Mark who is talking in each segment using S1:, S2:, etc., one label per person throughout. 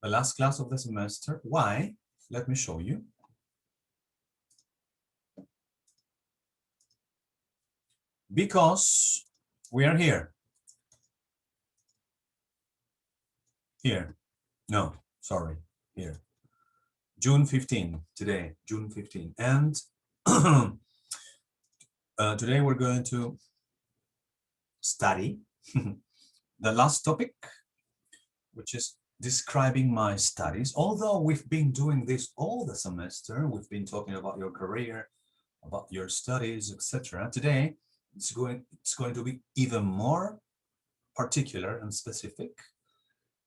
S1: the last class of the semester. Why? Let me show you. Because we are here. Here. No, sorry. Here. June 15, today, June 15. And today we're going to study the last topic, which is describing my studies. Although we've been doing this all the semester, we've been talking about your career, about your studies, etc. Today, it's going to be even more particular and specific,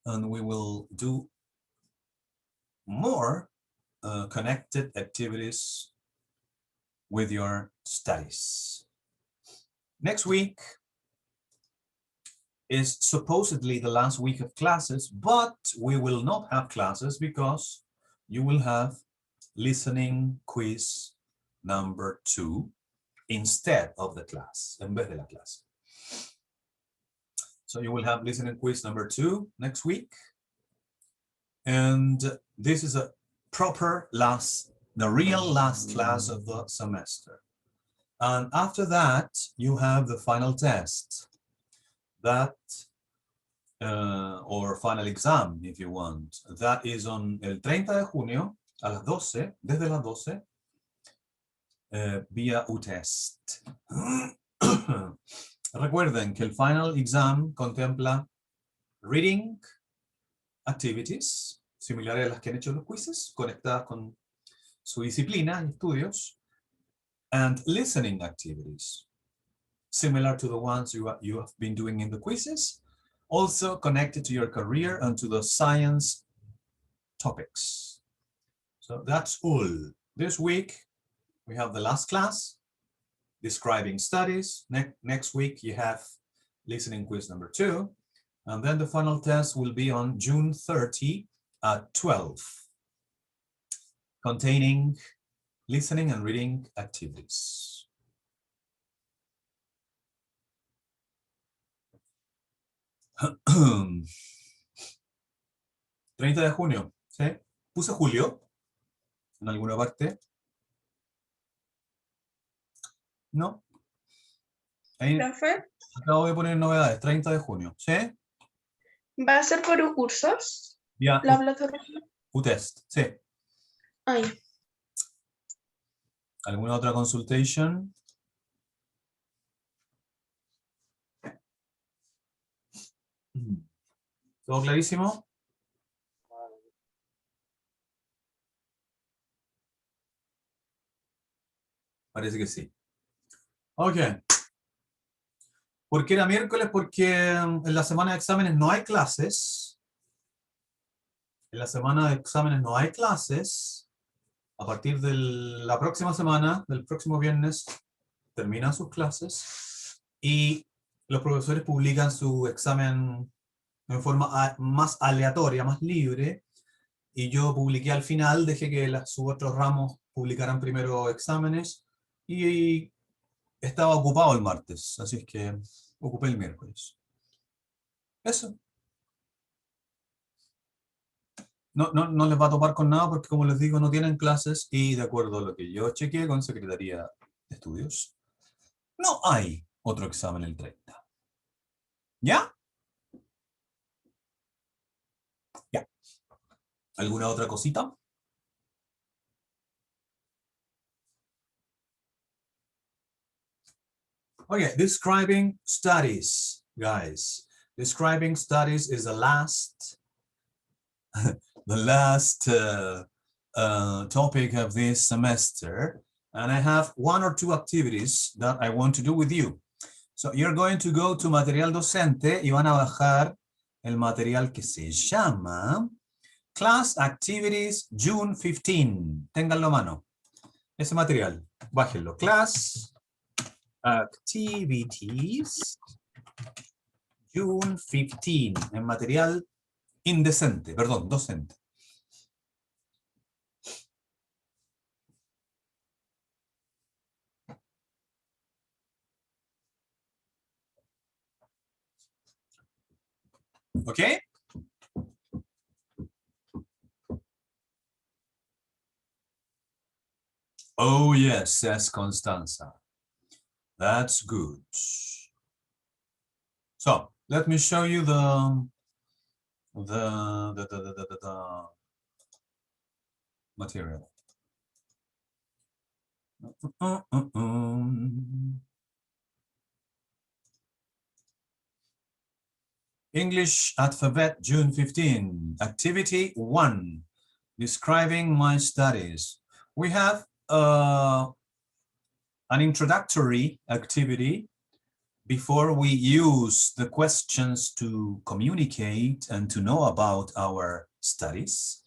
S1: and we will do more connected activities with your studies. Next week is supposedly the last week of classes, but we will not have classes because you will have listening quiz number 2 instead of the class, en vez de la clase. So you will have listening quiz number 2 next week. And this is a proper the real last class of the semester. And after that, you have the final test. That, or final exam, if you want. That is on el 30 de junio a las 12, desde las 12, vía UTest. Recuerden que el final exam contempla reading activities, similares a las que han hecho los quizzes, conectadas con su disciplina y estudios, and listening activities, similar to the ones you have been doing in the quizzes, also connected to your career and to the science topics. So that's all. This week, we have the last class, describing studies. Next week, you have listening quiz number 2. And then the final test will be on June 30 at 12, containing listening and reading activities. ...30 de junio, ¿sí? ¿Puse julio en alguna parte? ¿No? Ahí acabo de poner novedades, 30 de junio, ¿sí?
S2: ¿Va a ser por cursos?
S1: Ya,
S2: ¿La plataforma?
S1: UTest, sí.
S2: Ay.
S1: ¿Alguna otra consultation? ¿Todo clarísimo? Parece que sí. Ok. ¿Por qué era miércoles? Porque en la semana de exámenes no hay clases. En la semana de exámenes no hay clases. A partir de la próxima semana, del próximo viernes, terminan sus clases y los profesores publican su examen en forma más aleatoria, más libre, y yo publiqué al final, dejé que sus otros ramos publicaran primero exámenes y estaba ocupado el martes, así es que ocupé el miércoles. Eso. No les va a topar con nada porque, como les digo, no tienen clases y de acuerdo a lo que yo chequeé con Secretaría de Estudios, no hay otro examen el 30. ¿Ya? Ya. ¿Alguna otra cosita? Okay, describing studies, guys. Describing studies is the last topic of this semester, and I have 1 or 2 activities that I want to do with you. So you're going to go to Material Docente y van a bajar el material que se llama Class Activities June 15. Ténganlo a mano. Ese material, bájenlo. Class Activities June 15, en material indecente, perdón, docente. ¿Ok? Oh, yes, says Constanza. That's good. So let me show you the material. English Alphabet, June 15. Activity 1. Describing my studies. We have an introductory activity before we use the questions to communicate and to know about our studies.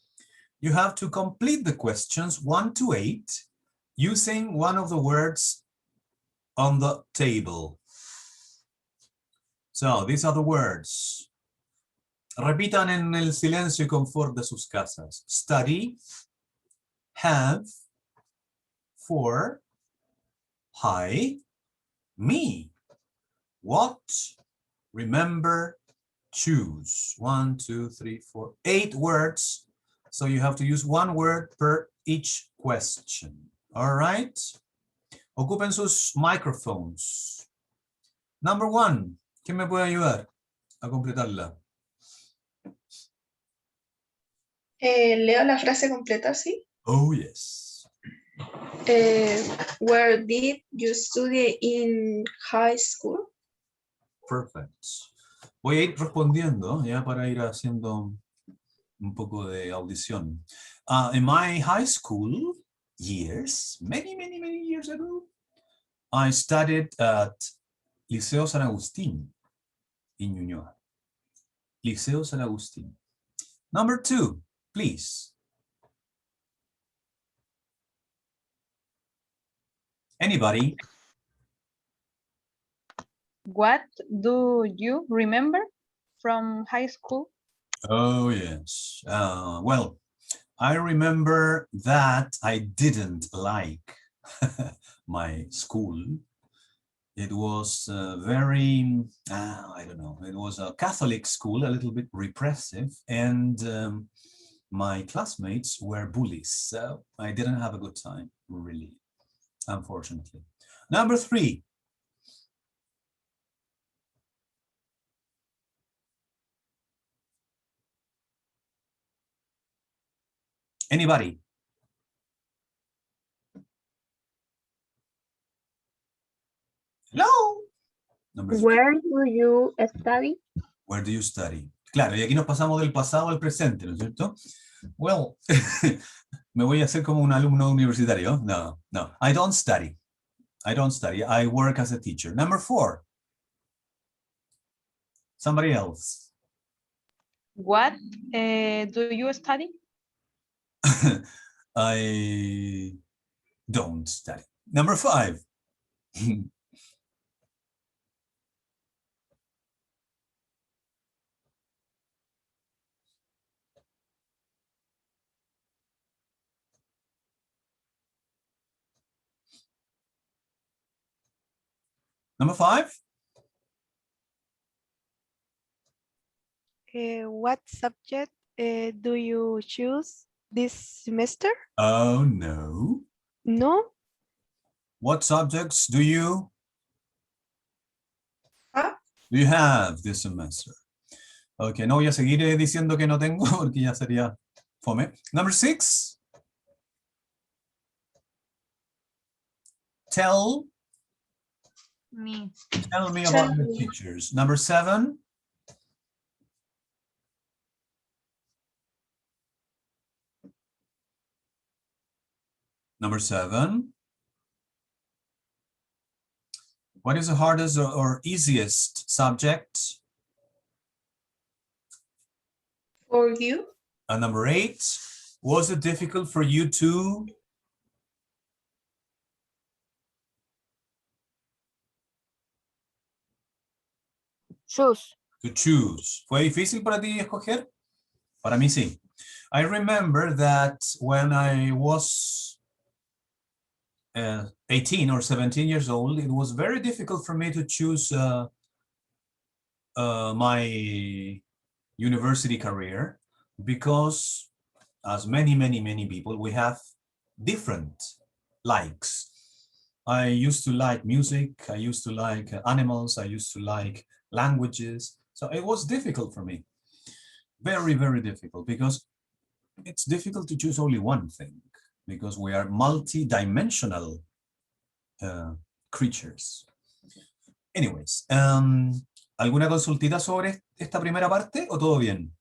S1: You have to complete the questions 1 to 8 using one of the words on the table. So these are the words. Repitan en el silencio y confort de sus casas. Study, have, for, hi, me. What, remember, choose. 1, 2, 3, 4, 8 words. So you have to use one word per each question. All right? Ocupen sus microphones. Number 1. ¿Quién me puede ayudar a completarla?
S2: Leo la frase completa, ¿sí?
S1: Oh, yes.
S2: Where did you study in high school?
S1: Perfect. Voy a ir respondiendo ya para ir haciendo un poco de audición. In my high school years, many years ago, I studied at Liceo San Agustín in Ñuñoa. Liceo San Agustín. Number 2, please. Anybody?
S3: What do you remember from high school?
S1: Oh, yes. Well, I remember that I didn't like my school. It was very, I don't know, it was a Catholic school, a little bit repressive, and my classmates were bullies, so I didn't have a good time, really, unfortunately. Number 3. Anybody? Hello? Number 3.
S4: Where do you study?
S1: Where do you study? Claro, y aquí nos pasamos del pasado al presente, ¿no es cierto? Well, me voy a hacer como un alumno universitario. No. I don't study. I don't study. I work as a teacher. Number 4. Somebody else.
S3: What do you study?
S1: I don't study. Number 5. Number 5.
S5: What subject do you choose this semester?
S1: Oh, no.
S5: No.
S1: What subjects do you
S2: Ah.
S1: have this semester? Okay, no voy a seguir diciendo que no tengo porque ya sería fome. Number 6. Tell
S3: Me.
S1: me about your teachers. Number 7. Number 7. What is the hardest or easiest subject?
S2: For you?
S1: And number 8. Was it difficult for you to?
S4: Choose.
S1: To choose. ¿Fue difícil para ti escoger? Para mí sí. I remember that when I was 18 or 17 years old, it was very difficult for me to choose my university career because, as many people, we have different likes. I used to like music, I used to like animals, I used to like languages. So it was difficult for me. Very, very difficult, because it's difficult to choose only one thing, because we are multi-dimensional creatures. Anyways, ¿alguna consultita sobre esta primera parte o todo bien?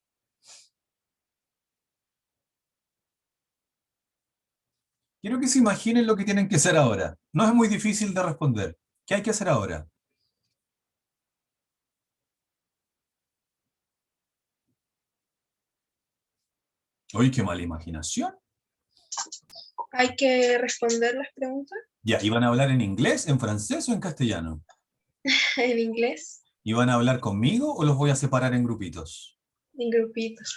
S1: Quiero que se imaginen lo que tienen que hacer ahora. No es muy difícil de responder. ¿Qué hay que hacer ahora? Oye, qué mala imaginación.
S2: Hay que responder las preguntas
S1: Ya, ¿y van a hablar en inglés, en francés o en castellano?
S2: en inglés,
S1: ¿Y van a hablar conmigo o los voy a separar en grupitos?
S2: en grupitos.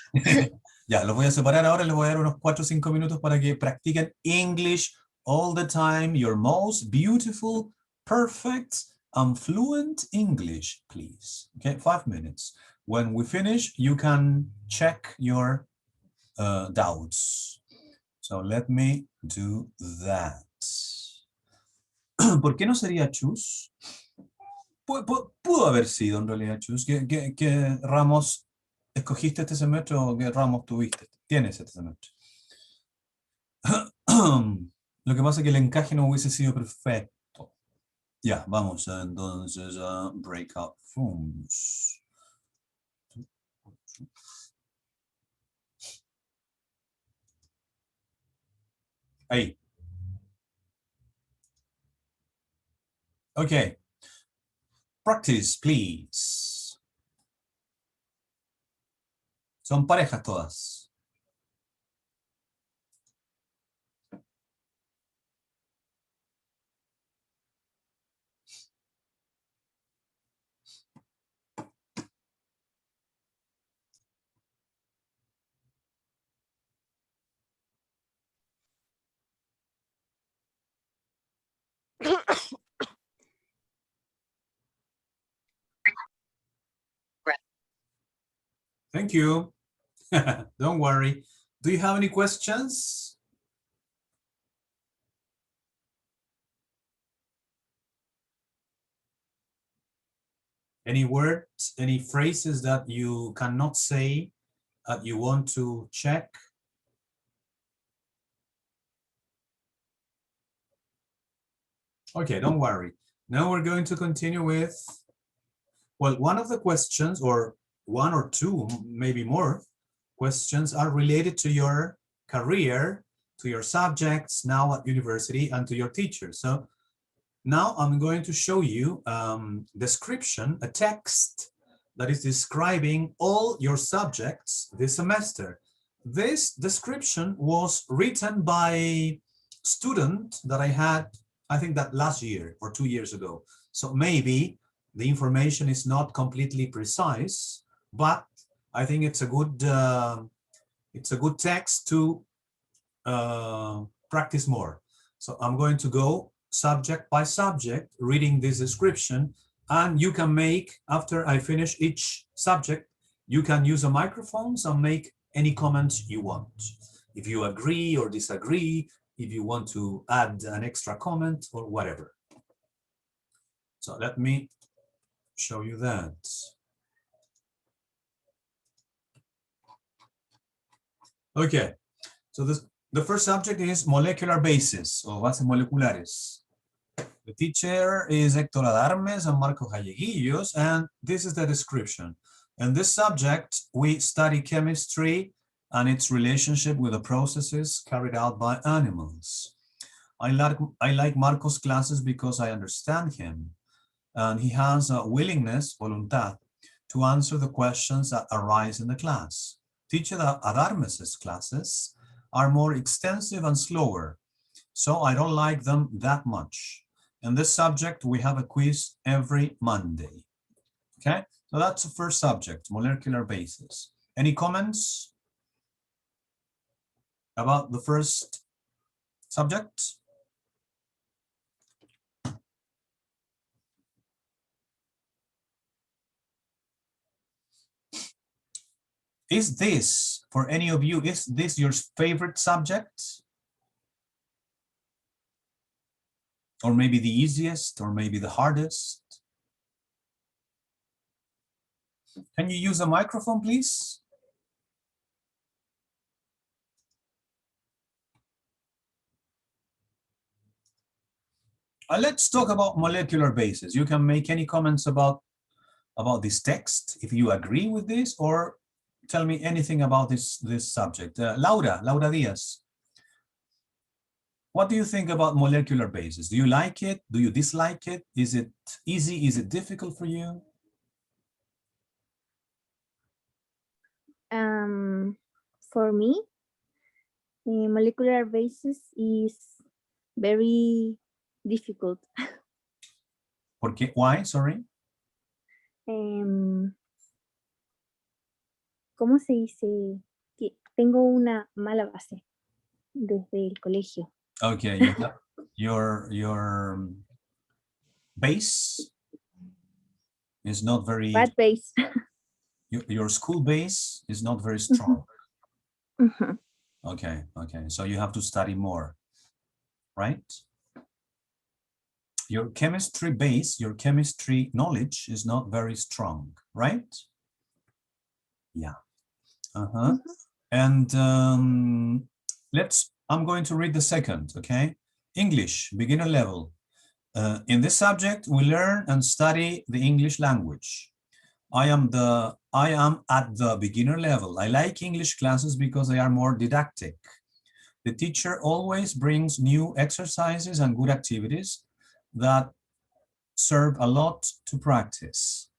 S1: Ya, los voy a separar ahora, les voy a dar unos 4 o 5 minutos para que practiquen English all the time, your most beautiful, perfect, and fluent English, please. Okay, 5 minutes. When we finish, you can check your doubts. So let me do that. ¿Por qué no sería choose? Pudo haber sido en realidad choose. ¿Qué ramos escogiste este semestre o qué ramos tienes este semestre? Lo que pasa es que el encaje no hubiese sido perfecto. Ya, vamos entonces a breakout rooms. Ahí. Okay. Practice, please. Son parejas todas. Thank you. Don't worry. Do you have any questions? Any words, any phrases that you cannot say that you want to check? Okay, don't worry. Now we're going to continue with, well, one of the questions, or one or two, maybe more questions, are related to your career, to your subjects now at university, and to your teachers. So now I'm going to show you description, a text that is describing all your subjects this semester. This description was written by a student that I had, I think that last year or 2 years ago. So maybe the information is not completely precise, but I think it's a good text to practice more. So I'm going to go subject by subject, reading this description, and you can make, after I finish each subject, you can use a microphone and make any comments you want. If you agree or disagree, if you want to add an extra comment or whatever. So let me show you that. Okay, so the first subject is molecular bases, o bases moleculares. The teacher is Héctor Adarmes and Marcos Galleguillos, and this is the description. In this subject, we study chemistry and its relationship with the processes carried out by animals. I like Marcos' classes because I understand him, and he has a willingness, voluntad, to answer the questions that arise in the class. Teacher Adarmes' classes are more extensive and slower, so I don't like them that much. In this subject, we have a quiz every Monday. Okay, so that's the first subject, molecular bases. Any comments about the first subject? Is this, for any of you, is this your favorite subject? Or maybe the easiest, or maybe the hardest? Can you use a microphone, please? Let's talk about molecular bases. You can make any comments about this text, if you agree with this, or tell me anything about this subject. Laura Diaz. What do you think about molecular bases? Do you like it? Do you dislike it? Is it easy? Is it difficult for you?
S4: For me, molecular basis is very difficult.
S1: Why? Sorry.
S4: ¿Cómo se dice? Que tengo una mala base desde el colegio.
S1: Okay, you have your base is not very.
S4: Bad base.
S1: Your school base is not very strong.
S4: Mhm.
S1: Okay, so you have to study more, right? Your chemistry base, your chemistry knowledge is not very strong, right? Yeah. And I'm going to read the second, okay? English, beginner level. In this subject, we learn and study the English language. I am at the beginner level. I like English classes because they are more didactic. The teacher always brings new exercises and good activities that serve a lot to practice.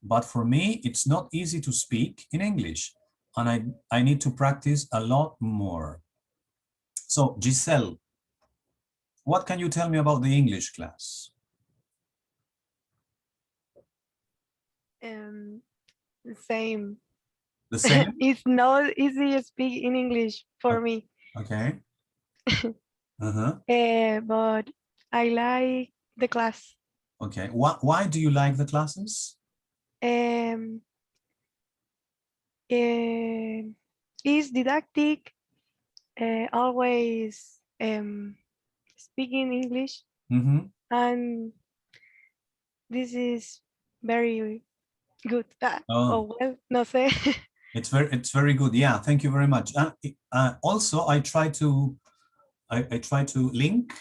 S1: But for me, it's not easy to speak in English, and I need to practice a lot more. So, Giselle, what can you tell me about the English class?
S5: The same.
S1: The same?
S5: It's not easy to speak in English for me.
S1: Okay.
S5: But I like the class.
S1: Okay. Why do you like the classes?
S5: It's didactic. Always speaking English, and this is very good. Well, no sé.
S1: It's very good. Yeah, thank you very much. Also, I try to link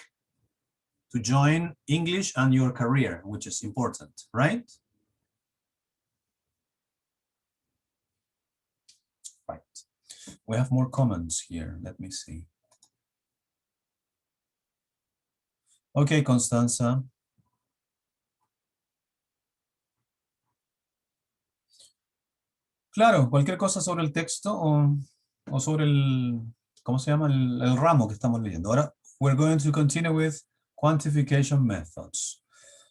S1: to join English and your career, which is important, right? Right. We have more comments here. Let me see. Okay, Constanza. Claro, cualquier cosa sobre el texto o sobre el, ¿cómo se llama? El ramo que estamos leyendo. Ahora, we're going to continue with quantification methods.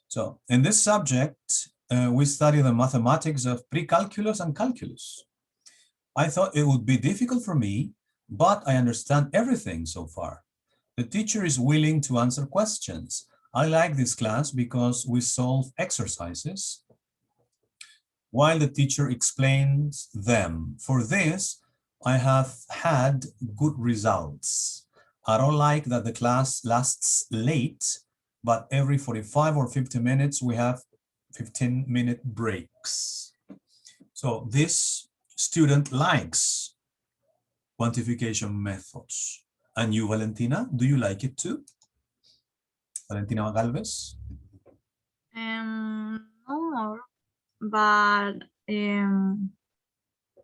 S1: So, in this subject, we study the mathematics of pre-calculus and calculus. I thought it would be difficult for me, but I understand everything so far. The teacher is willing to answer questions. I like this class because we solve exercises while the teacher explains them. For this, I have had good results. I don't like that the class lasts late, but every 45 or 50 minutes, we have 15-minute breaks. So this student likes quantification methods. And you, Valentina, do you like it too? Valentina Galvez?
S6: No more, but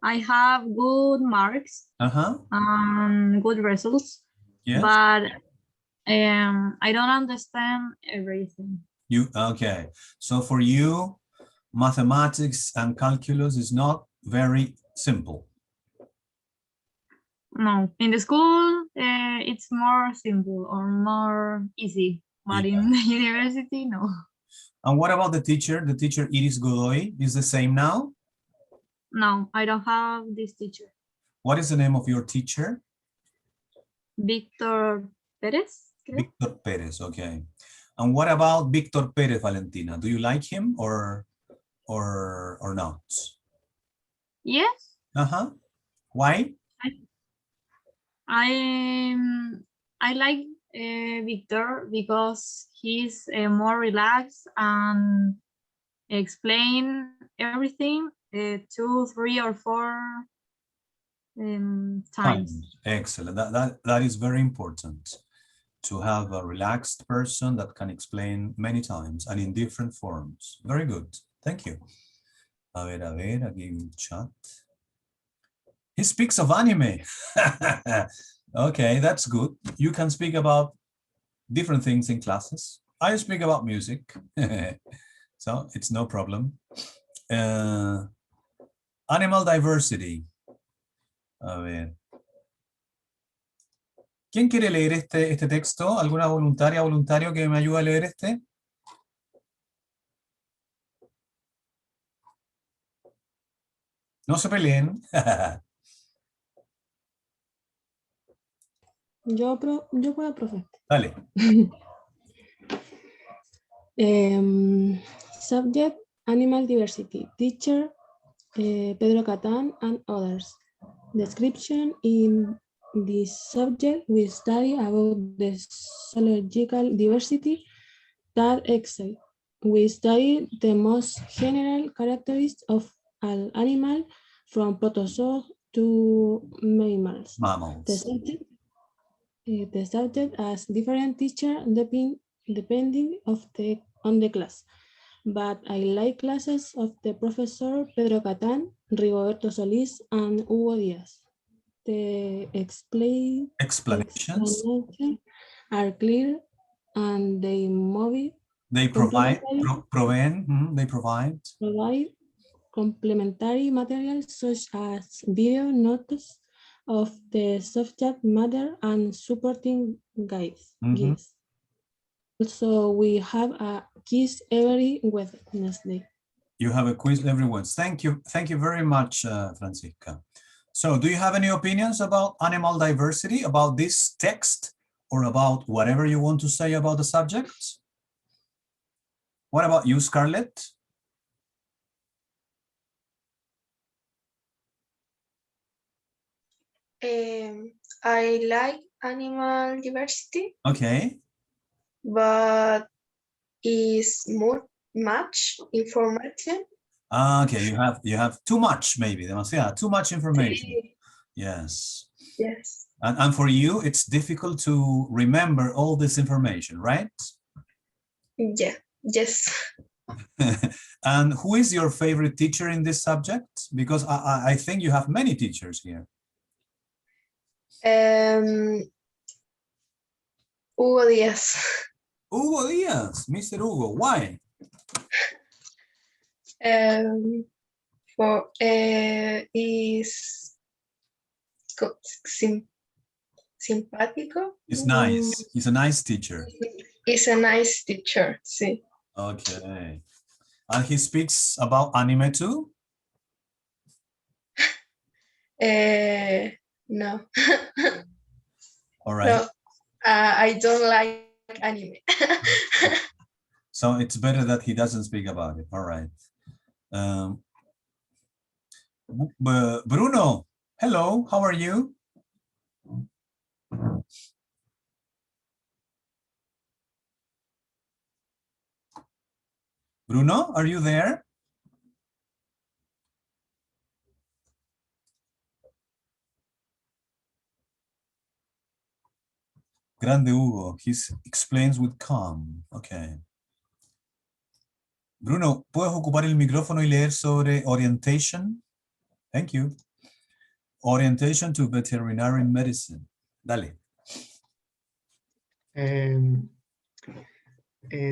S6: I have good marks and good results.
S1: Yes.
S6: But I don't understand everything.
S1: Okay. So for you, mathematics and calculus is not very simple.
S6: No, in the school, it's more simple or more easy, but in the university, no.
S1: And what about the teacher? The teacher Iris Godoy is the same now?
S6: No, I don't have this teacher.
S1: What is the name of your teacher?
S6: Victor Perez.
S1: Victor Perez, okay. And what about Victor Perez, Valentina? Do you like him or not?
S6: Yes.
S1: Why?
S6: I like Victor because he's more relaxed and explain everything 2, 3, or 4 times.
S1: Excellent. That is very important, to have a relaxed person that can explain many times and in different forms. Very good. Thank you. A ver, aquí en chat. He speaks of anime. Okay, that's good. You can speak about different things in classes. I speak about music. So it's no problem. Animal diversity. A ver. ¿Quién quiere leer este texto? ¿Alguna voluntaria o voluntario que me ayude a leer este? No se peleen.
S7: Yo puedo, profe.
S1: Dale.
S7: Subject, animal diversity. Teacher, Pedro Catán and others. Description: in this subject, we study about the zoological diversity that exists. We study the most general characteristics of an animal, from protozoa to mammals. The subject has different teachers depending on the class, but I like classes of the professor Pedro Catán, Rigoberto Solís, and Hugo Díaz. The explanations are clear, and they provide complementary materials such as video notes of the subject matter and supporting guides. Also, we have a quiz every Wednesday.
S1: You have a quiz every Wednesday. Thank you very much, Francisca. So, do you have any opinions about animal diversity, about this text, or about whatever you want to say about the subject? What about you, Scarlett?
S2: I like animal diversity.
S1: Okay.
S2: But is much information.
S1: Okay, you have too much, maybe demasiada, too much information. Yes.
S2: Yes.
S1: And for you, it's difficult to remember all this information, right?
S2: Yeah. Yes.
S1: And who is your favorite teacher in this subject? Because I think you have many teachers here.
S2: Hugo Díaz.
S1: Hugo Díaz, Mr. Hugo. Why?
S2: For is simpático.
S1: It's nice. He's a nice teacher.
S2: He's a nice teacher. Sí.
S1: Okay. And he speaks about anime too?
S2: No.
S1: All right.
S2: No, I don't like anime.
S1: So it's better that he doesn't speak about it. All right. Bruno, hello, how are you? Bruno, are you there? Grande Hugo, he explains with calm. Okay. Bruno, ¿puedes ocupar el micrófono y leer sobre orientation? Thank you. Orientation to veterinary medicine. Dale.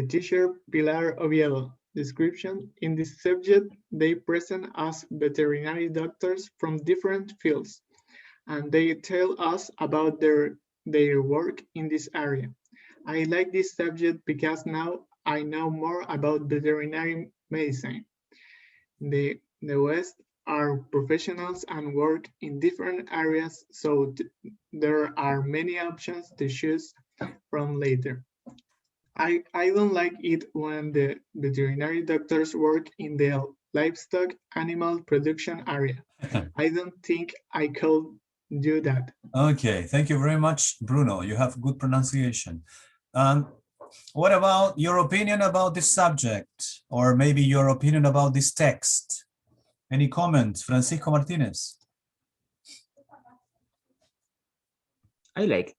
S8: Teacher Pilar Oviedo. Description: in this subject, they present us veterinary doctors from different fields, and they tell us about their work in this area. I like this subject because now I know more about veterinary medicine. The West are professionals and work in different areas, so there are many options to choose from later. I don't like it when the veterinary doctors work in the livestock animal production area. I don't think I could do that.
S1: Okay, thank you very much, Bruno. You have good pronunciation. What about your opinion about this subject? Or maybe your opinion about this text? Any comments, Francisco Martinez?
S9: I like.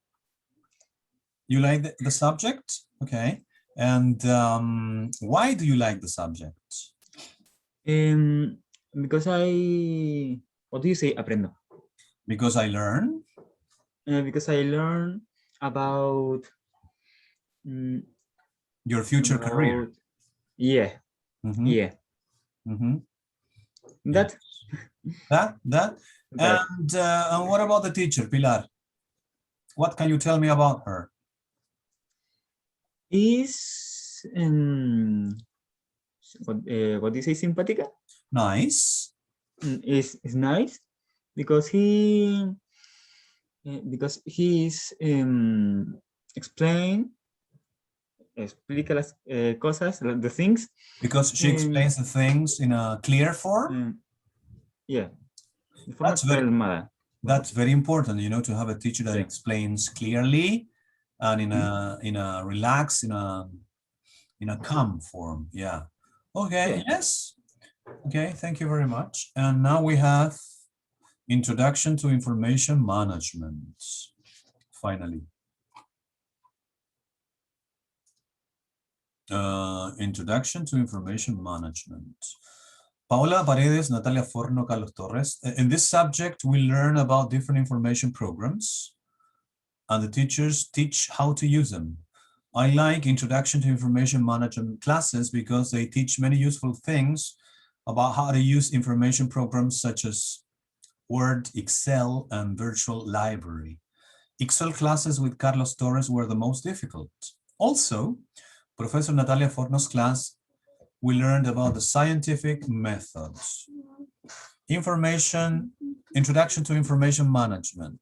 S1: You like the subject? Okay. And why do you like the subject?
S9: Because what do you say, aprendo?
S1: Because I learn?
S9: Because I learn about
S1: Your future career.
S9: Yeah.
S1: Mm-hmm.
S9: Yeah.
S1: Mm-hmm.
S9: That.
S1: That.
S9: That.
S1: And what about the teacher, Pilar? What can you tell me about her?
S9: Is what do you say, simpática?
S1: Nice.
S9: Is nice because he's explica las cosas, the things.
S1: Because she explains the things in a clear form?
S9: Yeah.
S1: That's very important, you know, to have a teacher that explains clearly and in a relaxed, in a calm form. Yeah. Okay. Yes. Okay. Thank you very much. And now we have Introduction to Information Management. Finally. Introduction to Information Management. Paula Paredes, Natalia Forno, Carlos Torres. In this subject, we learn about different information programs and the teachers teach how to use them. I like Introduction to Information Management classes because they teach many useful things about how to use information programs such as Word, Excel, and Virtual Library. Excel classes with Carlos Torres were the most difficult. Also, Professor Natalia Forno's class, we learned about the scientific methods. Introduction to Information Management.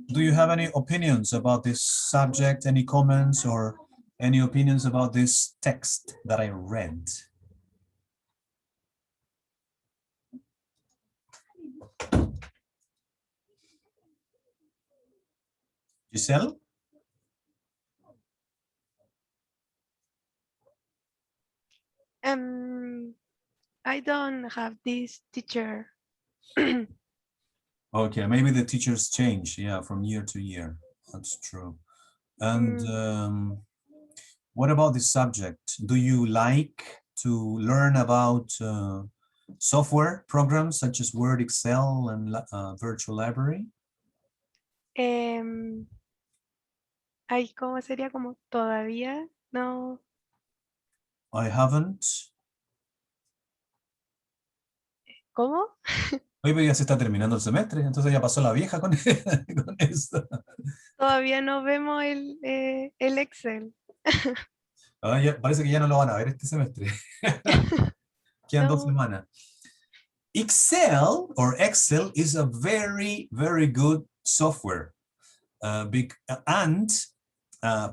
S1: Do you have any opinions about this subject? Any comments or any opinions about this text that I read? Giselle?
S5: I don't have this teacher.
S1: Okay, maybe the teachers change, yeah, from year to year. That's true. And what about this subject? Do you like to learn about software programs such as Word, Excel, and Virtual Library?
S5: Ay, ¿cómo sería? Como todavía no.
S1: I haven't.
S5: ¿Cómo?
S1: Hoy ya se está terminando el semestre, entonces ya pasó la vieja con, con esto.
S5: Todavía no vemos el Excel.
S1: Parece que ya no lo van a ver este semestre. Quedan 2 semanas. Excel is a very, very good software. And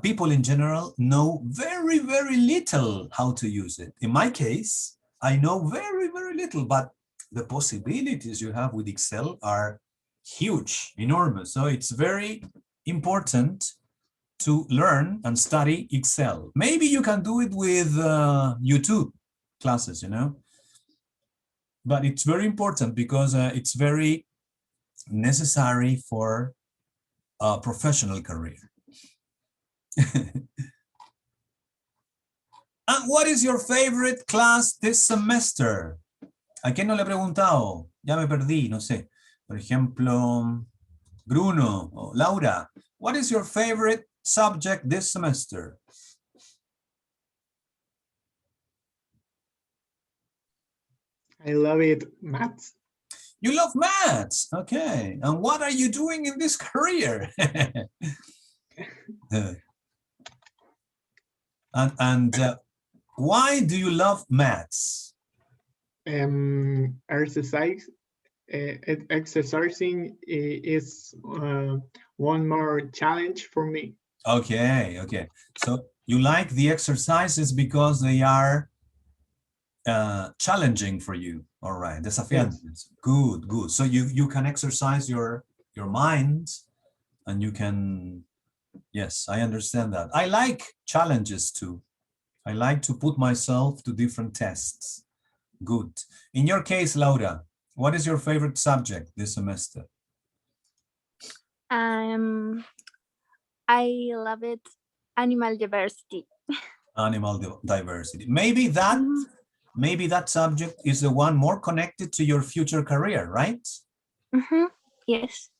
S1: people in general know very, very little how to use it. In my case, I know very, very little, but the possibilities you have with Excel are huge, enormous. So it's very important to learn and study Excel. Maybe you can do it with YouTube classes, you know, but it's very important because it's very necessary for a professional career. And what is your favorite class this semester? ¿A quién no le he preguntado? Ya me perdí, no sé. Por ejemplo, Bruno o Laura, what is your favorite subject this semester?
S8: I love it, maths.
S1: You love maths, okay. And what are you doing in this career? and why do you love maths?
S8: Exercising is one more challenge for me.
S1: Okay. So you like the exercises because they are challenging for you. All right, desafiantes. Good, good. So you can exercise your mind, and you can. Yes, I understand that. I like challenges too. I like to put myself to different tests. Good. In your case, Laura, what is your favorite subject this semester?
S4: I love it. Animal diversity.
S1: Animal diversity. Maybe that subject is the one more connected to your future career, right?
S4: Yes.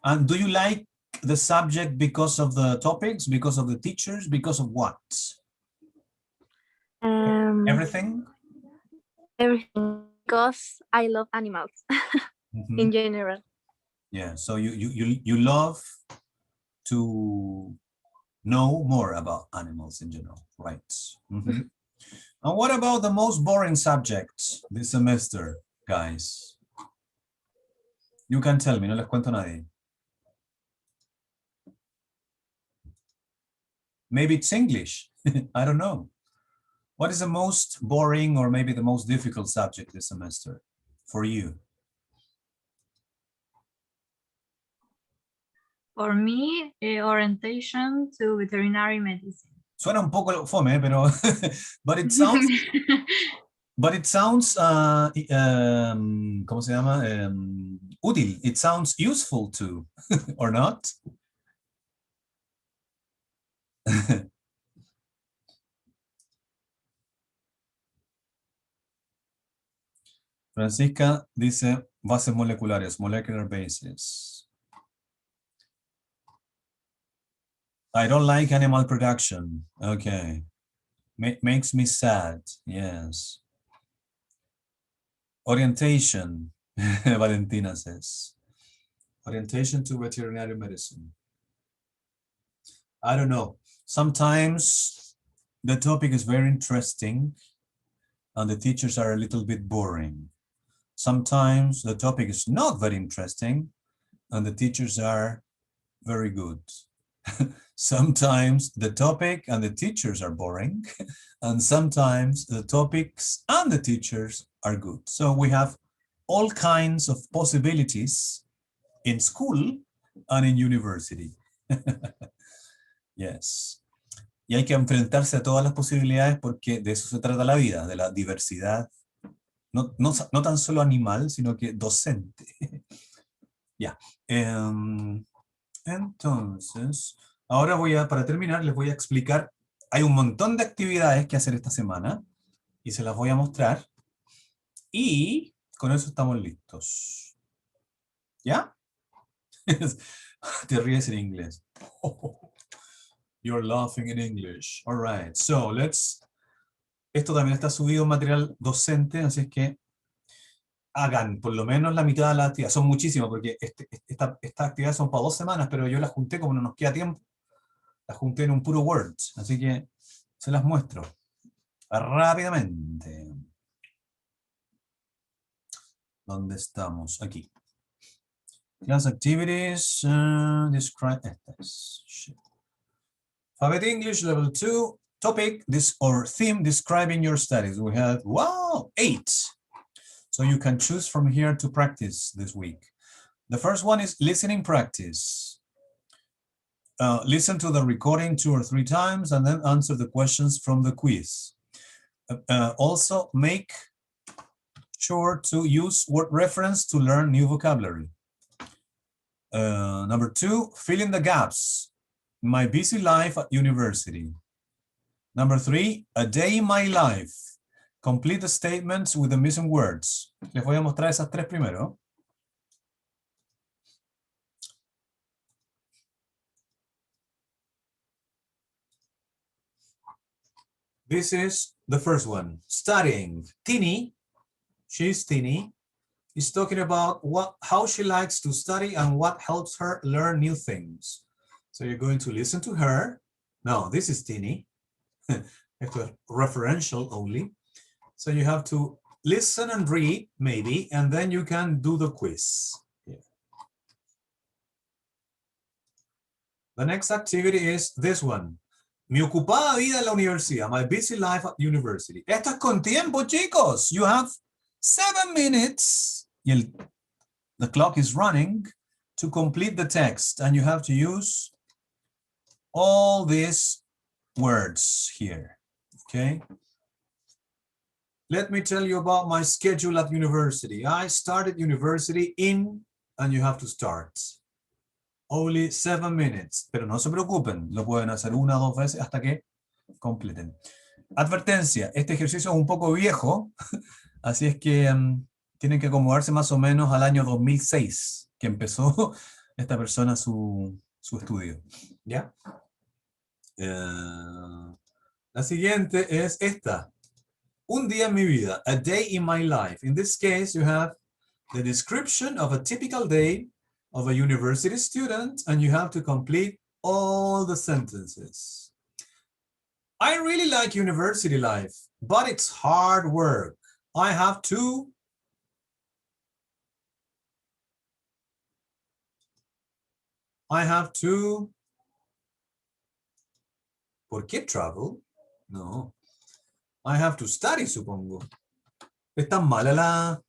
S1: And do you like the subject because of the topics, because of the teachers, because of what? Everything?
S4: Everything, because I love animals in general.
S1: Yeah, so you love to know more about animals in general, right? And what about the most boring subject this semester, guys? You can tell me, no les cuento a nadie. Maybe it's English. I don't know. What is the most boring or maybe the most difficult subject this semester for you?
S6: For me, orientation to veterinary medicine.
S1: Suena un poco fome, pero but it sounds ¿cómo se llama? Útil. It sounds useful too, or not? Francisca dice bases moleculares, molecular bases. I don't like animal production. Okay. Makes me sad. Yes. Orientation, Valentina says. Orientation to veterinary medicine. I don't know. Sometimes the topic is very interesting and the teachers are a little bit boring. Sometimes the topic is not very interesting and the teachers are very good. Sometimes the topic and the teachers are boring, and sometimes the topics and the teachers are good. So we have all kinds of possibilities in school and in university. Yes. Y hay que enfrentarse a todas las posibilidades porque de eso se trata la vida, de la diversidad, no tan solo animal, sino que docente. Ya. Entonces, ahora para terminar, les voy a explicar, hay un montón de actividades que hacer esta semana y se las voy a mostrar y con eso estamos listos. ¿Ya? Te ríes en inglés. You're laughing in English. All right, so esto también está subido en material docente, así es que hagan por lo menos la mitad de la actividad. Son muchísimas porque estas actividades son para 2 semanas, pero yo las junté como no nos queda tiempo. Las junté en un puro Word, así que se las muestro rápidamente. ¿Dónde estamos? Aquí. Class activities, describe estas. Alphabet English level 2, topic or theme describing your studies. We have, wow, 8. So you can choose from here to practice this week. The first one is listening practice. Listen to the recording 2 or 3 times and then answer the questions from the quiz. Also, make sure to use word reference to learn new vocabulary. Number 2, fill in the gaps. My busy life at university. Number 3, a day in my life. Complete the statements with the missing words. Les voy a mostrar esas 3 primero. This is the first one. Studying. Tini, she's Tini, is talking about how she likes to study and what helps her learn new things. So you're going to listen to her. No, this is Tini. Esto es referential only. So you have to listen and read, maybe, and then you can do the quiz. Yeah. The next activity is this one. Mi ocupada vida en la universidad. My busy life at university. Esto es con tiempo, chicos. You have 7 minutes. Y the clock is running to complete the text. And you have to use all these words here. Okay? Let me tell you about my schedule at university. I started university in, and you have to start. Only 7 minutes. Pero no se preocupen, lo pueden hacer 1 o 2 veces hasta que completen. Advertencia, este ejercicio es un poco viejo, así es que tienen que acomodarse más o menos al año 2006, que empezó esta persona su estudio. ¿Ya? La siguiente es esta. Un día en mi vida, a day in my life. In this case, you have the description of a typical day of a university student, and you have to complete all the sentences. I really like university life, but it's hard work. I have to ¿Por qué travel? No. I have to study, supongo. Es tan mala la...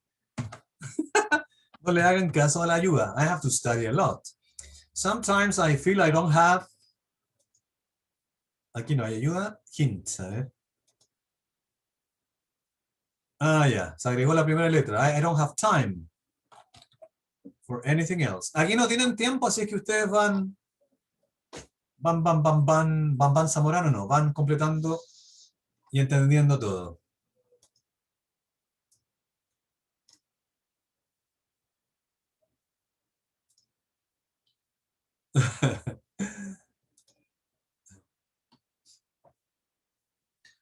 S1: No le hagan caso a la ayuda. I have to study a lot. Sometimes I feel I don't have... Aquí no hay ayuda. Hint, a ver. Ah, ya. Se agregó la primera letra. I don't have time for anything else. Aquí no tienen tiempo, así que ustedes van Zamorano, no. Van completando y entendiendo todo.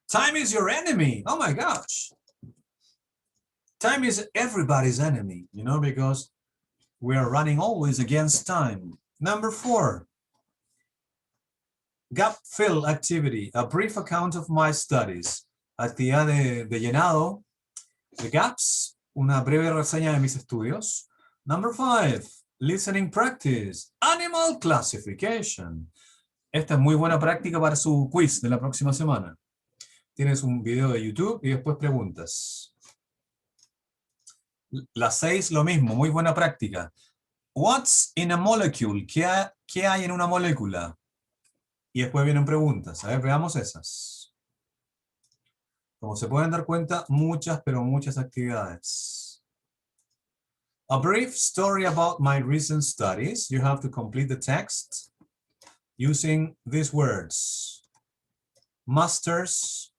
S1: Time is your enemy. Oh my gosh. Time is everybody's enemy, you know, because we are running always against time. Number 4. Gap fill activity, a brief account of my studies. Actividad de llenado de gaps, una breve reseña de mis estudios. Number 5, listening practice, animal classification. Esta es muy buena práctica para su quiz de la próxima semana. Tienes un video de YouTube y después preguntas. La 6, lo mismo, muy buena práctica. What's in a molecule? ¿Qué hay en una molécula? Y después vienen preguntas. A ver, veamos esas. Como se pueden dar cuenta, muchas, pero muchas actividades. A brief story about my recent studies. You have to complete the text using these words. Masters,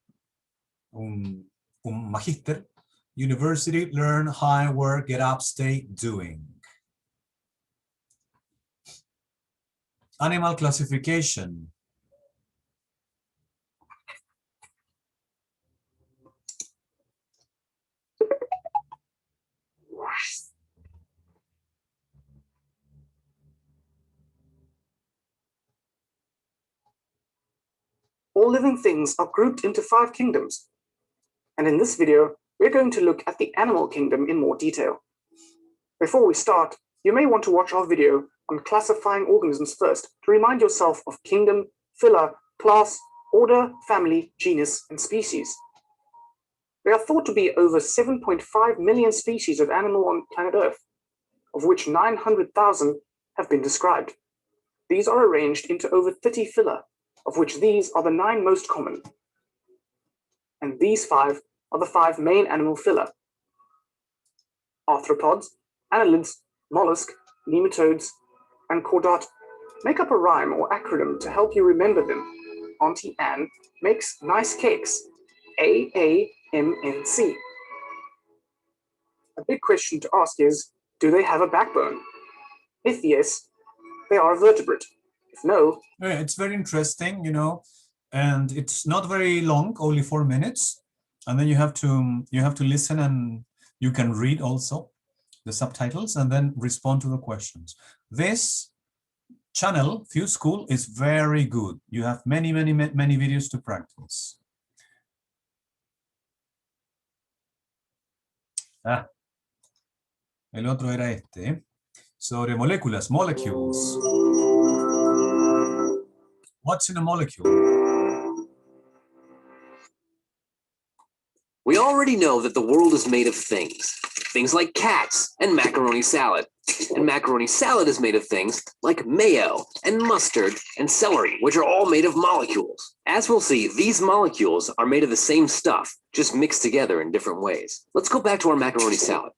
S1: un magíster. University, learn, high, work, get up, stay, doing. Animal classification.
S10: All living things are grouped into 5 kingdoms. And in this video, we're going to look at the animal kingdom in more detail. Before we start, you may want to watch our video on classifying organisms first to remind yourself of kingdom, phyla, class, order, family, genus, and species. There are thought to be over 7.5 million species of animal on planet Earth, of which 900,000 have been described. These are arranged into over 30 phyla, of which these are the 9 most common. And these 5 are the 5 main animal phyla: arthropods, annelids, mollusk, nematodes, and chordata. Make up a rhyme or acronym to help you remember them. Auntie Anne makes nice cakes. AAMNC. A big question to ask is, do they have a backbone? If yes, they are a vertebrate. If no...
S1: Yeah, it's very interesting, you know, and it's not very long, only 4 minutes. And then you have to listen, and you can read also the subtitles and then respond to the questions. This channel, Fuse School, is very good. You have many videos to practice. El otro era este, sobre moléculas, molecules. What's in a molecule?
S11: already know that the world is made of things. Things like cats and macaroni salad. And macaroni salad is made of things like mayo and mustard and celery, which are all made of molecules. As we'll see, these molecules are made of the same stuff, just mixed together in different ways. Let's go back to our macaroni salad.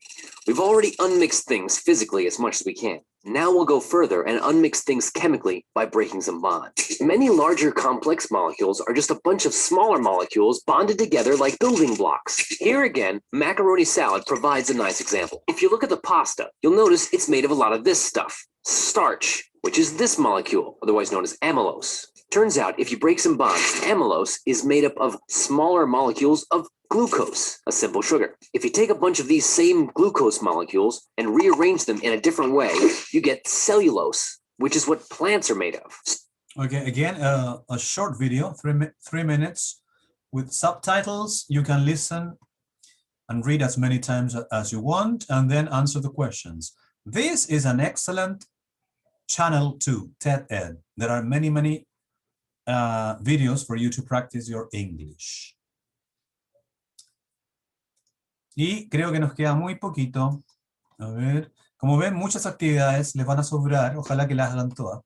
S11: We've already unmixed things physically as much as we can. Now we'll go further and unmix things chemically by breaking some bonds. Many larger complex molecules are just a bunch of smaller molecules bonded together like building blocks. Here again, macaroni salad provides a nice example. If you look at the pasta, you'll notice it's made of a lot of this stuff. Starch, which is this molecule, otherwise known as amylose. Turns out if you break some bonds, amylose is made up of smaller molecules of glucose, a simple sugar. If you take a bunch of these same glucose molecules and rearrange them in a different way, you get cellulose, which is what plants are made of.
S1: Okay, again, a short video, 3 minutes with subtitles. You can listen and read as many times as you want and then answer the questions. This is an excellent channel too, TED Ed. There are many videos for you to practice your English. Y creo que nos queda muy poquito. A ver, como ven, muchas actividades les van a sobrar. Ojalá que las hagan todas.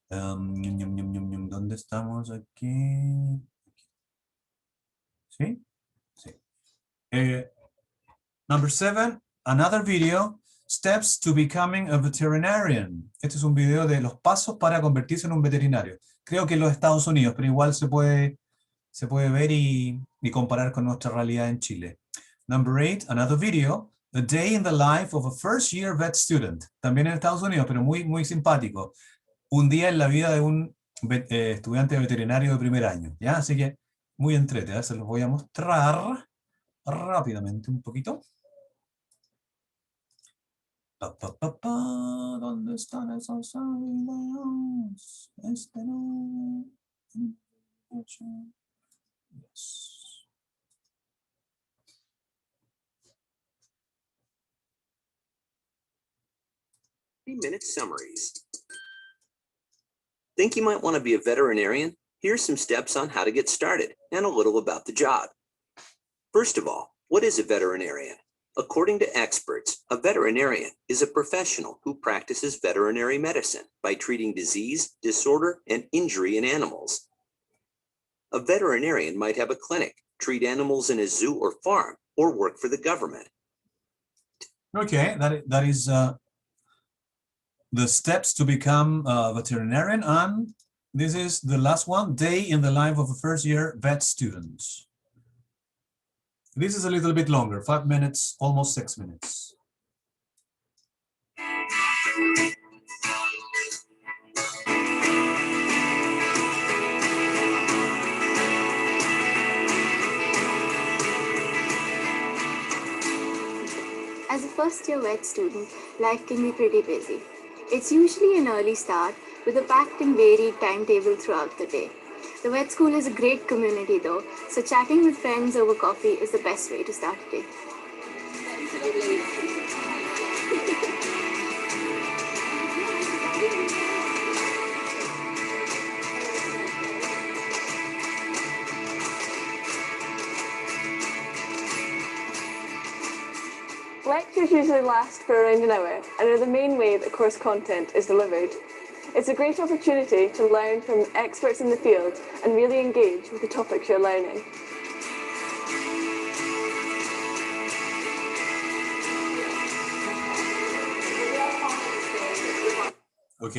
S1: ¿Dónde estamos aquí? ¿Sí? Sí. Number 7, another video, Steps to Becoming a Veterinarian. Este es un video de los pasos para convertirse en un veterinario. Creo que en los Estados Unidos, pero igual se puede ver y comparar con nuestra realidad en Chile. Number 8, another video, A Day in the Life of a First Year Vet Student. También en Estados Unidos, pero muy simpático. Un día en la vida de un estudiante veterinario de primer año. ¿Ya? Así que muy entretenido. Se los voy a mostrar rápidamente un poquito. ¿Dónde están esos videos? Este no. Yes.
S11: 3-minute summaries. Think you might want to be a veterinarian? Here's some steps on how to get started and a little about the job. First of all, what is a veterinarian? According to experts, a veterinarian is a professional who practices veterinary medicine by treating disease, disorder, and injury in animals. A veterinarian might have a clinic, treat animals in a zoo or farm, or work for the government.
S1: Okay, that is the steps to become a veterinarian, and this is the last one, day in the life of a first year vet student. This is a little bit longer, 5 minutes, almost 6 minutes.
S12: As a first-year vet student, life can be pretty busy. It's usually an early start with a packed and varied timetable throughout the day. The vet school is a great community though, so chatting with friends over coffee is the best way to start a day.
S13: Lectures usually last for around an hour and are the main way that course content is delivered. It's a great opportunity to learn from experts in the field and really engage with the topics you're learning.
S1: Ok,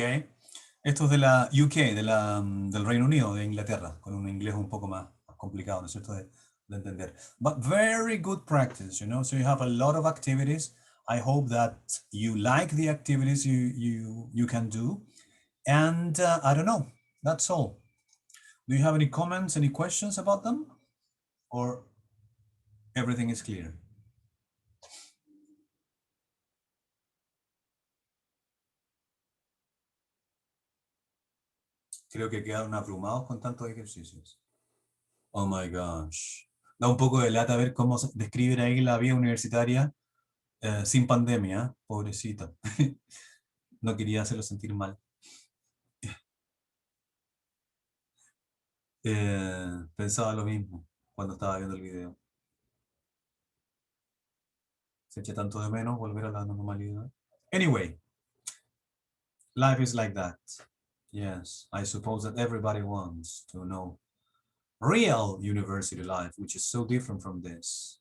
S1: esto es de la UK, del Reino Unido, de Inglaterra, con un inglés un poco más complicado, ¿no es cierto?, de entender. But very good practice, you know, so you have a lot of activities. I hope that you like the activities you can do. And I don't know, that's all. Do you have any comments, any questions about them? Or everything is clear? Creo que quedaron abrumados con tantos ejercicios. Oh my gosh. Da un poco de lata ver cómo describen ahí la vida universitaria sin pandemia, pobrecita. No quería hacerlo sentir mal. Pensaba lo mismo cuando estaba viendo el video. Se echa tanto de menos volver a la normalidad. Anyway, life is like that. Yes, I suppose that everybody wants to know real university life, which is so different from this.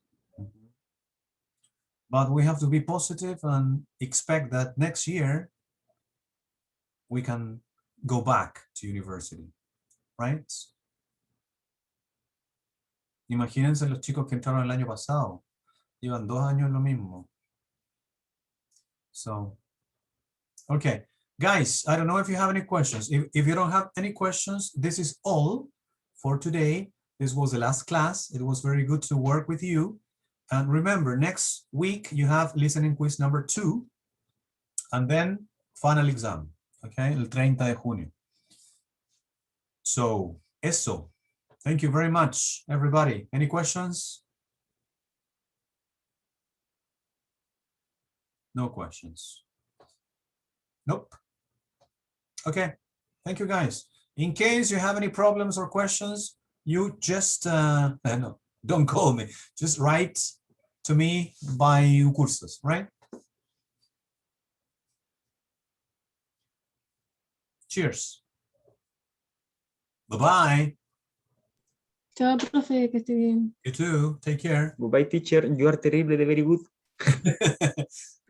S1: But we have to be positive and expect that next year we can go back to university, right? Imagínense los chicos que entraron el año pasado. Llevan 2 años en lo mismo. So, okay. Guys, I don't know if you have any questions. If you don't have any questions, this is all for today. This was the last class. It was very good to work with you. And remember, next week you have listening quiz number 2. And then final exam. Okay, el 30 de junio. So, eso. Thank you very much, everybody. Any questions? No questions. Nope. Okay. Thank you, guys. In case you have any problems or questions, you just no, don't call me. Just write to me by cursos, right? Cheers. Bye-bye.
S7: Chao, profe, que esté bien.
S1: You too. Take care.
S9: Goodbye, teacher. You are terrible, very good.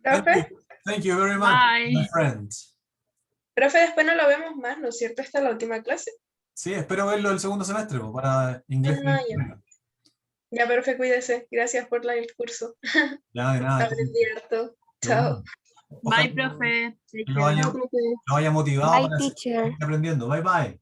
S2: Profe,
S1: Thank you very much,
S6: Bye.
S1: my friend.
S2: profe, después no lo vemos más, ¿no es cierto? Esta es la última clase.
S1: Sí, espero verlo el segundo semestre para inglés.
S2: Ya. Ya, profe, cuídese. Gracias por el curso.
S1: Ya, de nada.
S2: Aprendí harto. Chao.
S6: Bye, profe. Take
S1: Lo haya
S6: care.
S1: motivado
S4: Bye,
S1: para
S4: teacher.
S1: seguir aprendiendo. Bye, bye.